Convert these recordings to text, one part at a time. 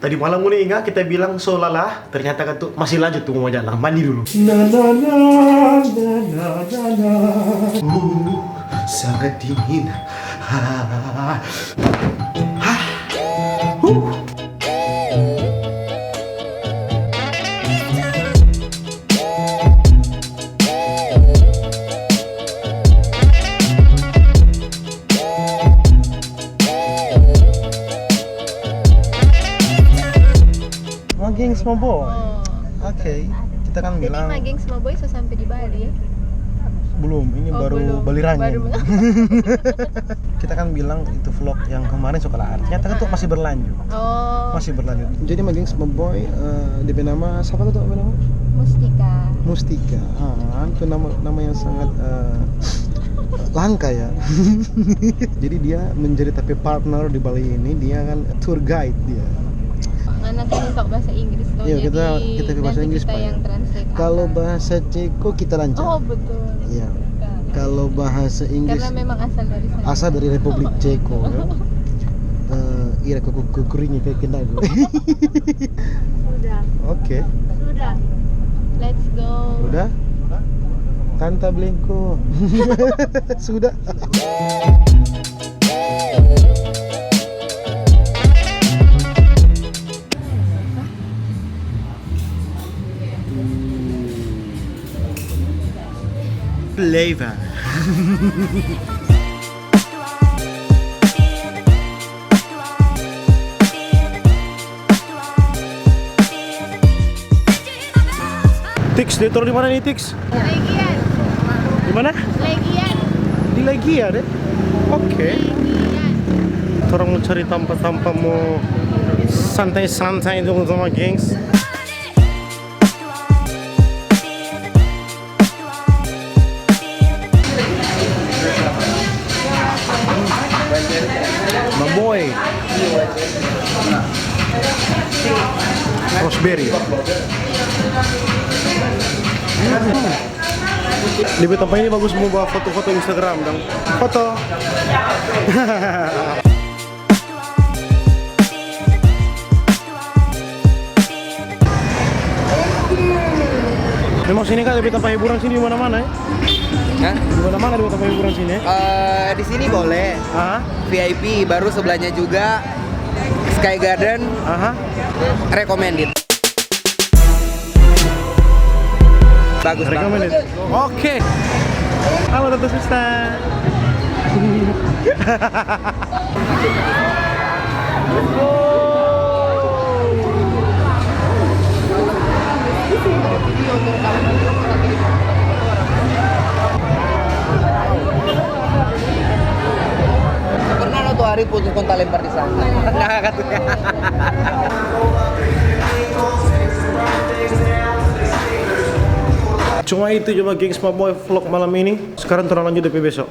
Tadi malam gue ingat kita bilang solalah, ternyata kan tuh masih lanjut tuh mau jalan, mandi dulu. Sangat dingin. Gengs mau boy. Oke. Kita kan Jadi bilang Mageng semua boy sudah sampai di Bali ya? belum, ini Oh, baru belum. Bali Rangin. Baru- Kita kan bilang itu vlog yang kemarin suka kelar. Ternyata kan tuh masih berlanjut. Oh, Masih berlanjut. Jadi Mageng sama boy DP nama siapa tuh nama? Mustika. Mustika. Itu nama yang sangat langka ya. Jadi dia menjadi tapi partner di Bali ini, dia kan tour guide dia. Anak kan untuk bahasa Inggris loh. Iya, kita jadi bahasa nanti Inggris, kita Pak, yang ya. translate. Kalau bahasa Ceko kita lancar. Oh, betul. Iya. Kalau bahasa Inggris Karena memang asal dari sana. asal dari Republik Ceko ya. Ira kukuringnya kayak kena gue. Sudah. Oke. Sudah. Let's go. Udah? Kanta Blenko. Sudah. Flavor. Tix, dia taruh di mana nih Tix? Legian. Di mana? Legian. Di Legia deh. Oke. Legian. Orang mau cari tempat-tempat mau santai-santai dong sama gengs. Maboy. Raspberry. Di tempat ini bagus mau bawa foto-foto Instagram dong. Foto. Memang sini kan lebih tempat hiburan sini di mana-mana ya? Hah? Di mana-mana di tempat hiburan sini ya? Di sini boleh Aha, VIP, baru sebelahnya juga Sky Garden, aha. recommended. Bagus banget. Recommended. Oke. Halo Tante Sista. Pernah lo tuh hari putus kontak lempar di sana. Nah, katanya. Cuma itu coba gengs Maboy vlog malam ini. Sekarang terang lanjut DP besok.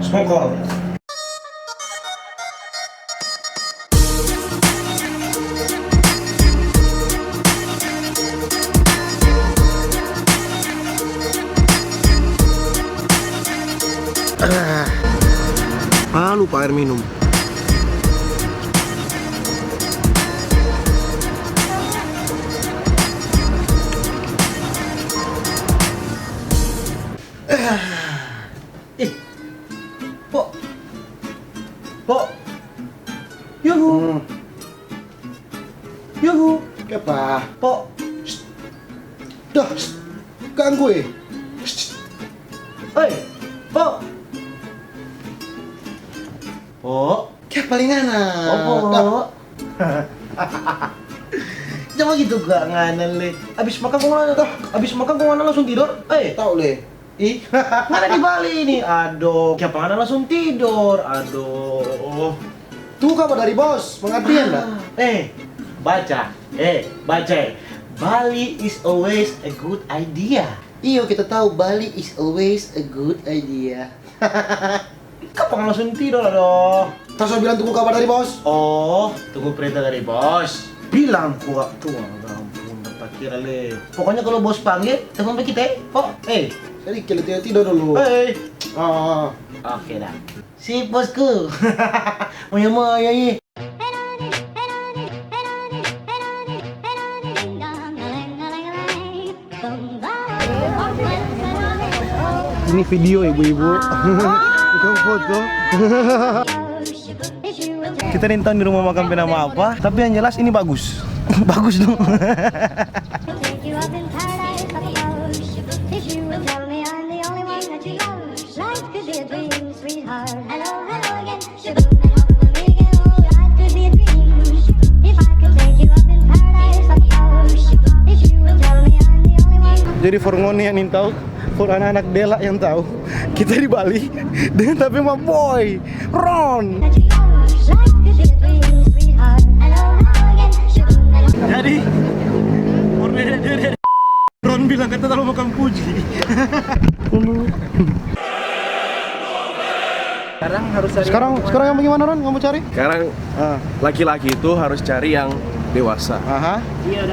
Smokol. Lupa air minum. Pok. Pok. Yuhu. Yuhu. Apa? Pok. Dah, ganggu eh. Oi. Pok. Pok. Kayak palingan Pok. Jangan gitu gak nganan le. Abis makan kau langsung tidur. Tahu leh. Ih, mana di Bali ini? Aduh, siapa mana langsung tidur? Aduh. Tuh kabar dari bos, pengertian dah. Baca. Baca. Bali is always a good idea. Iyo, kita tahu Bali is always a good idea. Kapan langsung tidur aduh? Tasya bilang tunggu kabar dari bos. Oh, tunggu perintah dari bos. Bilang kuat tua. Ampun, tak kira le. Pokoknya kalau bos panggil, telepon ke kita. Oh, Jadi kita tidur dulu. Oke dah. si bosku. Maya-maya ye. Ini video ibu-ibu. Bukan foto. Kita nih tahu di rumah makan nama apa, tapi yang jelas ini bagus. Bagus dong. Jadi for ngoni yang tahu, for anak-anak Dela yang tahu, kita di Bali dengan tapi sama boy Ron. Jadi Ron bilang kata terlalu makan puji. Sekarang yang bagaimana Ron? Kamu cari? Sekarang laki-laki itu harus cari yang dewasa.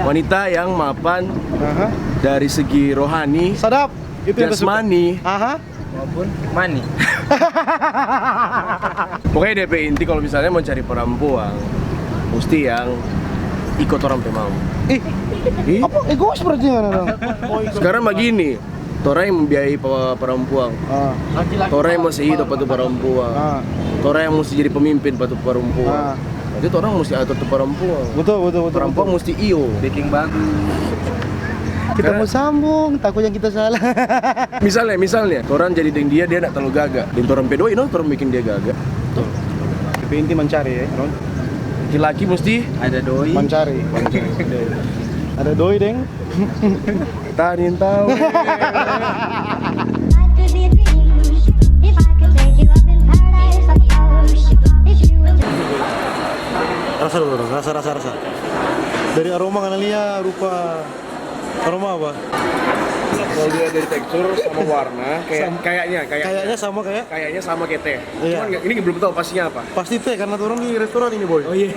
Wanita yang mapan dari segi rohani, Sadap. Itu yang jasmani, Maupun mani. pokoknya DP inti kalau misalnya mau cari perempuan mesti yang ikut orang pemau. Apa egois berarti kan Ron? Sekarang begini, orang yang membiayai perempuan, orang yang mesti hidup pada perempuan, orang yang mesti jadi pemimpin pada perempuan. Jadi orang mesti atur tuh perempuan. Betul. Perempuan mesti iyo. Baking bagus. Kita mau sambung, takutnya kita salah. Misalnya, orang jadi dengan dia nak terlalu gagak. Dan orang pedoi, orang bikin dia gagak. DP inti mencari ya, Ron. Laki-laki mesti Ada doi. Mencari. Ada doi, Deng. tanin tahu. Rasa dulu, rasa. Dari aroma Analia rupa aroma apa? Kalau dia dari tekstur sama warna, kayaknya Kayaknya sama kayak teh. Iya. Cuman ini belum tahu pastinya apa. pasti teh karena turun di restoran ini, Boy. Oh iya.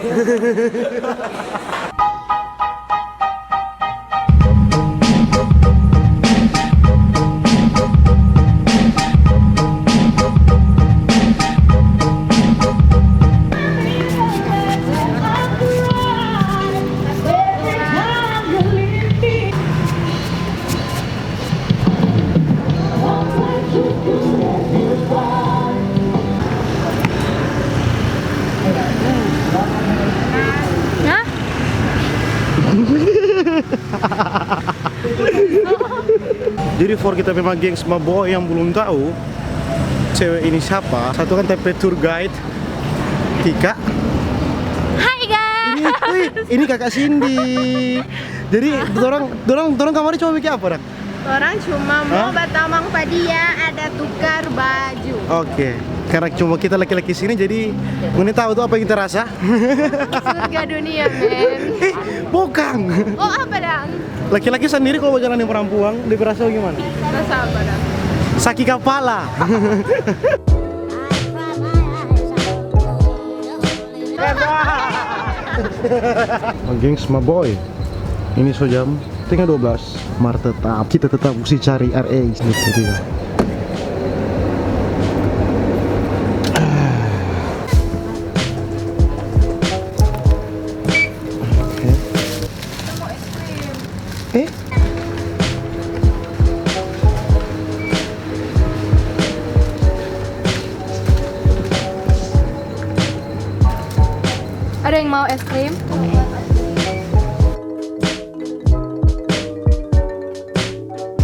Jadi for kita memang geng sama boy yang belum tahu cewek ini siapa. Satu kan TP tour guide Tika. Hai guys. Ini kakak Cindy. Jadi dorang kamari cuma bikin apa, Rak? Orang cuma mau batamang padia ada tukar baju. Oke. Karena cuma kita laki-laki sini jadi ini tahu tuh apa yang kita rasa. Surga dunia, men. Bukan. Oh, apa dong? Laki-laki sendiri kalau mau jalanin perempuan, dia berasa gimana? Rasa apa dong? Sakit kepala. Gengs, my boy. Ini so jam setengah 12. Kita tetap mesti cari RA gitu ya. Ada yang mau es krim?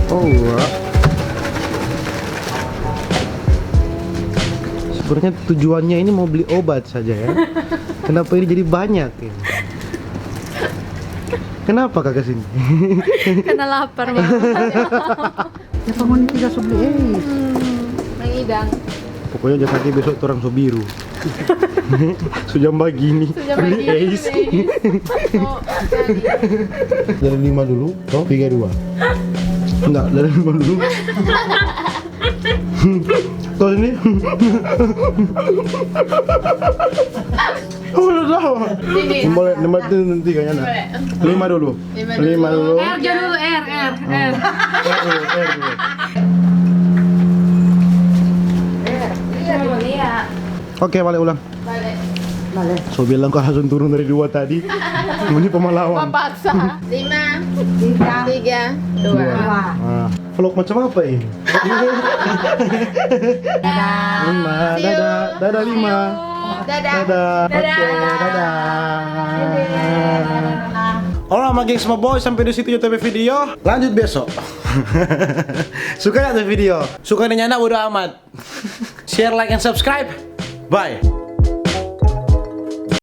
Oh, wah. Sebenarnya tujuannya ini mau beli obat saja ya. Kenapa ini jadi banyak ini? Kenapa kakak sini? Karena lapar banget. Ya kamu ini tidak beli Mengidang. Pokoknya jangan besok orang so biru. Sejam begini beli Ace. Dari 5 dulu, oh 32. Enggak, dari 5 dulu. Kau ini? Oh, udah tahu. Boleh, nanti kayaknya nak. 5 dulu. 5 dulu. R dulu, R. R dulu. Oke, balik ulang. Balik. So bilang kau langsung turun dari 2 tadi. Ini pemalawan. Paksa. 5, 3, 2. Ah, vlog macam apa ini? Dadah. Dadah 5. Dadah. Oke, dadah. Alright, my gengs, my boys, sampai di situ YouTube video. Lanjut besok. Suka nggak tuh video? Suka nih anak bodo amat. Share, like, and subscribe. Bye.